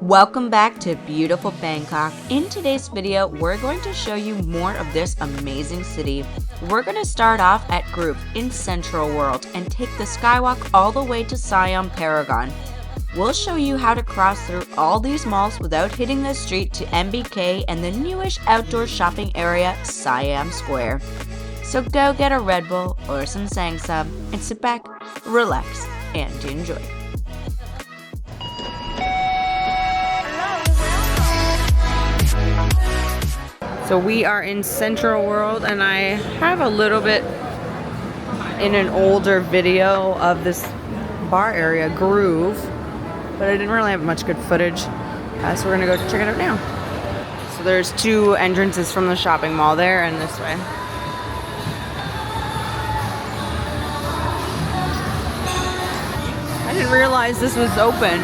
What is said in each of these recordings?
Welcome back to beautiful Bangkok. In today's video, we're going to show you more of this amazing city. We're going to start off at Group in CentralWorld and take the Skywalk all the way to Siam Paragon. We'll show you how to cross through all these malls without hitting the street to MBK and the newish outdoor shopping area, Siam Square. So go get a Red Bull or some Sangsub and sit back, relax, and enjoy. So we are in CentralWorld, and I have a little bit in an older video of this bar area, Groove, but I didn't really have much good footage, so we're gonna go check it out now. So there's two entrances from the shopping mall there and this way. I didn't realize this was open.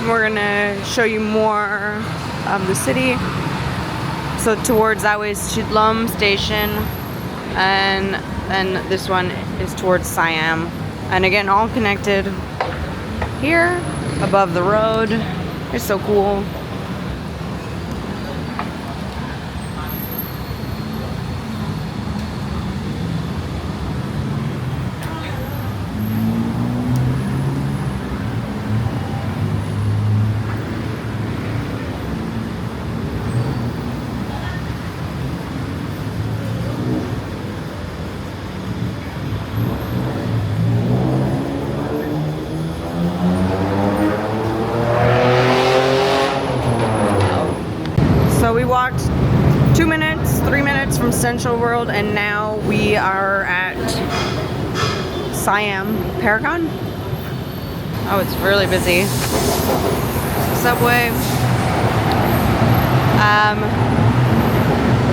We're gonna show you more of the city. So towards that way is Chidlum Station, and then this one is towards Siam. And again, all connected here above the road. It's so cool. So we walked 2 minutes, 3 minutes from CentralWorld, and now we are at Siam Paragon. Oh, it's really busy. Subway.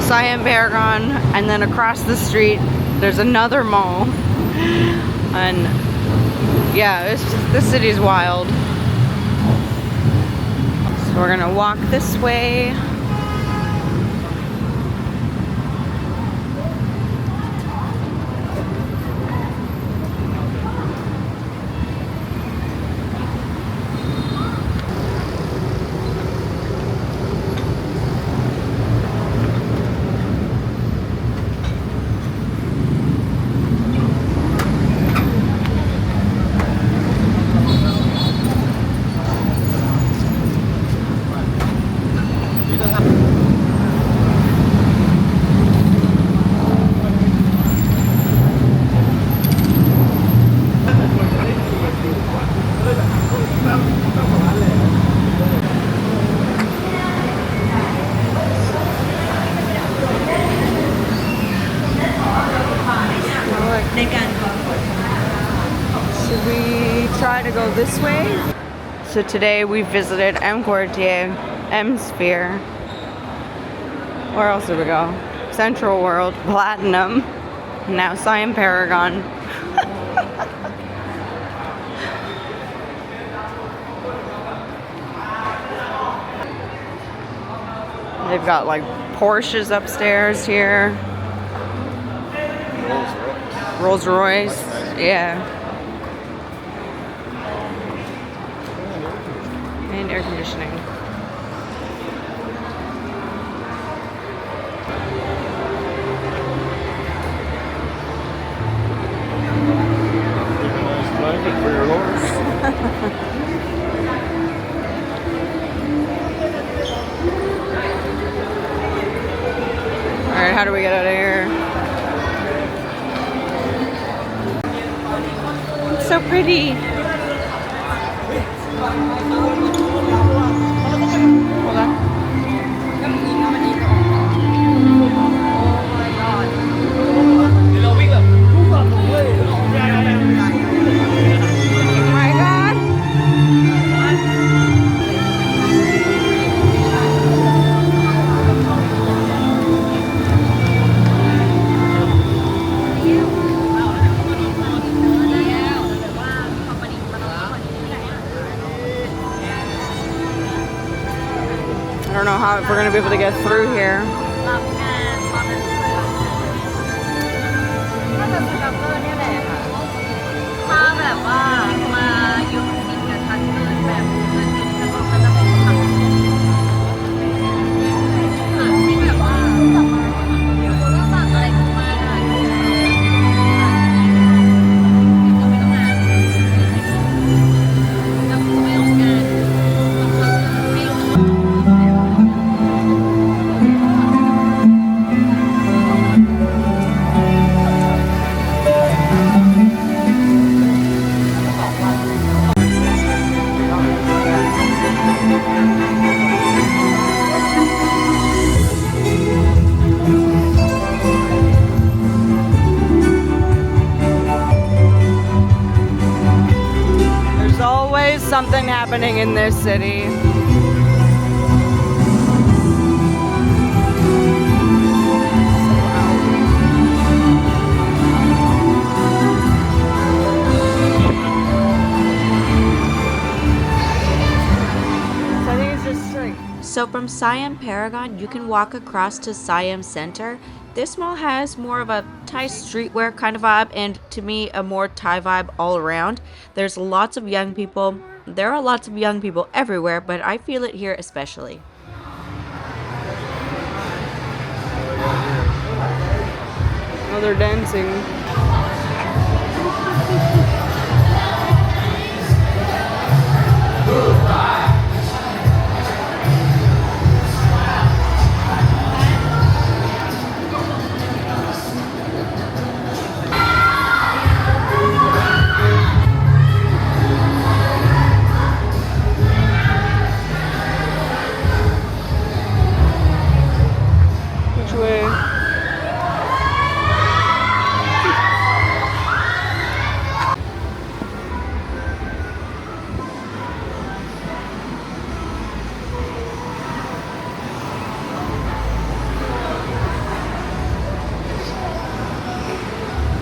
Siam Paragon, and then across the street there's another mall. And yeah, this city's wild. So we're gonna walk this way. Should we try to go this way? So today we visited M Quartier, M Sphere. Where else did we go? CentralWorld, Platinum, and now Siam Paragon. They've got like Porsches upstairs here. Rolls Royce, yeah. And air conditioning. Nice blanket for your horse. Alright, how do we get out of here? so pretty. I don't know how if we're gonna be able to get through here. There's always something happening in this city. So from Siam Paragon, you can walk across to Siam Center. This mall has more of a Thai streetwear kind of vibe, and to me, a more Thai vibe all around. There's lots of young people. There are lots of young people everywhere, but I feel it here especially. Oh, they're dancing.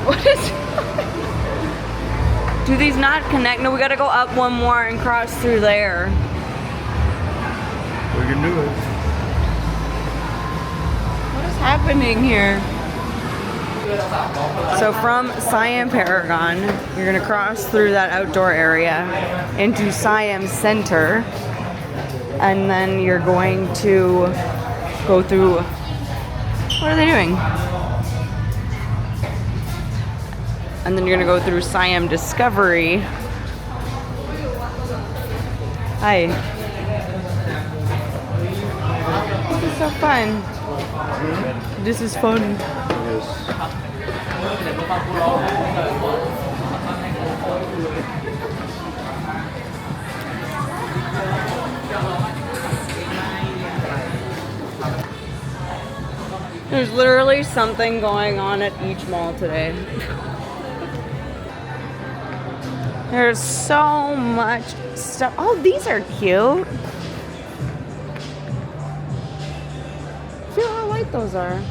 What is... Do these not connect? No, we gotta go up one more and cross through there. We can do it. What is happening here? So from Siam Paragon, you're gonna cross through that outdoor area into Siam Center, and then you're going to go through... What are they doing? And then you're gonna go through Siam Discovery. Hi. This is so fun. This is fun. There's literally something going on at each mall today. There's so much stuff. Oh, these are cute. Feel how light those are.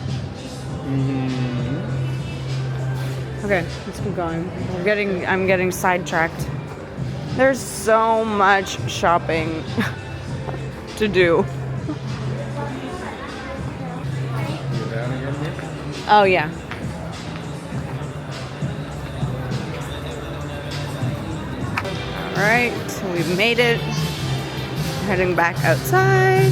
Okay, let's keep going. I'm getting sidetracked. There's so much shopping to do. Oh yeah. Alright, we've made it. Heading back outside.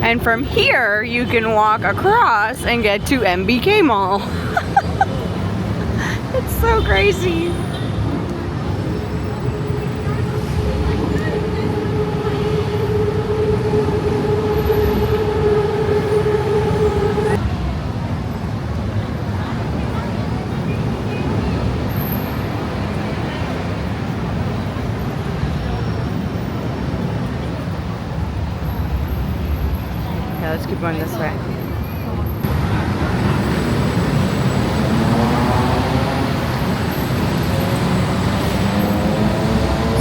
And from here, you can walk across and get to MBK Mall. It's so crazy. Okay, let's keep going this way.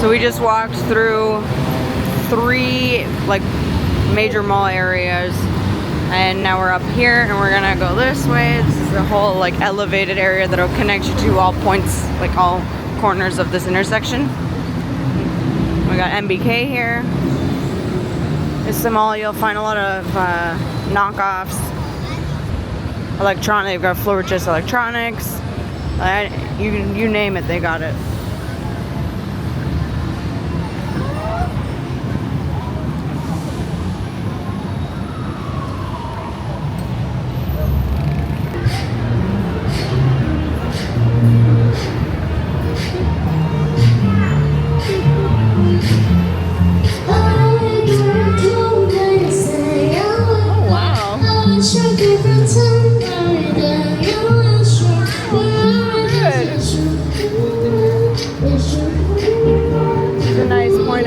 So we just walked through 3 like major mall areas, and now we're up here and we're gonna go this way. This is the whole like elevated area that'll connect you to all points, like all corners of this intersection. We got MBK here. It's the mall. You'll find a lot of knockoffs, electronic. They've got Florist Electronics. You name it, they got it.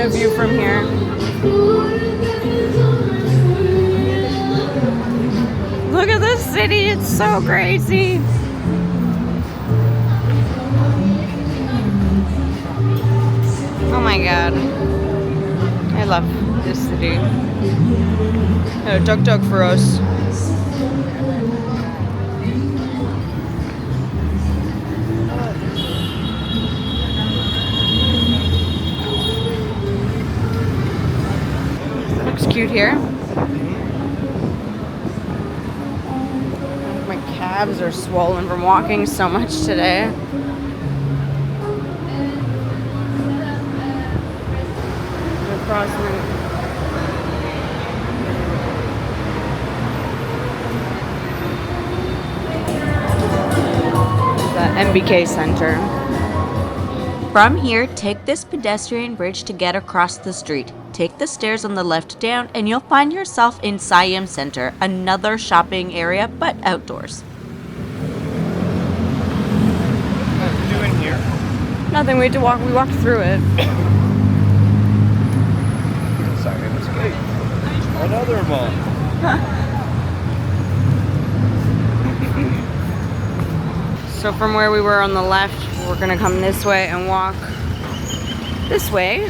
View from here. Look at this city, it's so crazy. Oh my god. I love this city. Oh, tuk-tuk for us. Cute here. My calves are swollen from walking so much today. The MBK Center. From here, take this pedestrian bridge to get across the street. Take the stairs on the left down and you'll find yourself in Siam Center, another shopping area but outdoors. What are you doing here? Nothing, we walked through it. Siam Square. Another mall. So from where we were on the left, we're gonna come this way and walk this way.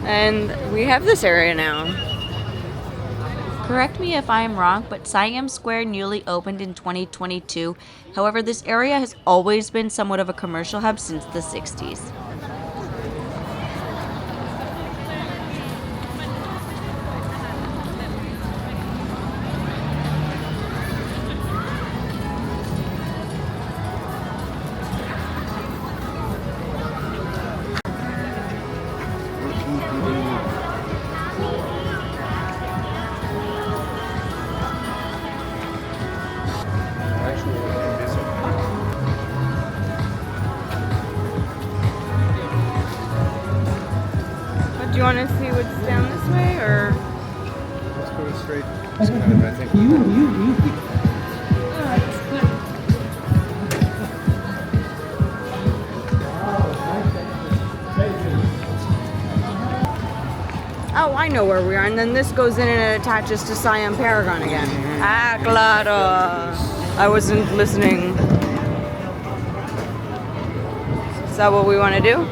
And we have this area now. Correct me if I am wrong, but Siam Square newly opened in 2022. However, this area has always been somewhat of a commercial hub since the 60s. Do you want to see what's down this way, or? Let's go straight. It's kind of, I think. Oh, I know where we are, and then this goes in and it attaches to Siam Paragon again. Ah, claro. I wasn't listening. Is that what we want to do?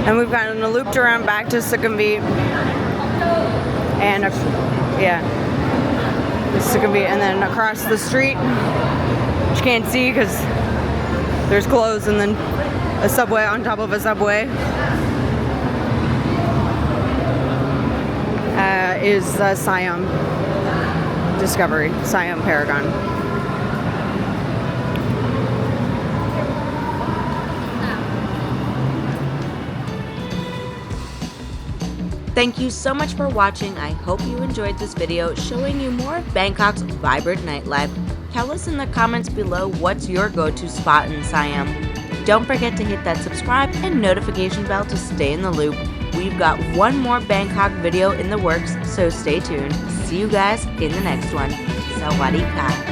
And we've gotten looped around back to Sukhumvit. And yeah. This is gonna be, and then across the street, which you can't see because there's clothes, and then a subway on top of a subway, is Siam Discovery, Siam Paragon. Thank you so much for watching. I hope you enjoyed this video showing you more of Bangkok's vibrant nightlife. Tell us in the comments below what's your go-to spot in Siam. Don't forget to hit that subscribe and notification bell to stay in the loop. We've got one more Bangkok video in the works, so stay tuned. See you guys in the next one. Sawadee ka.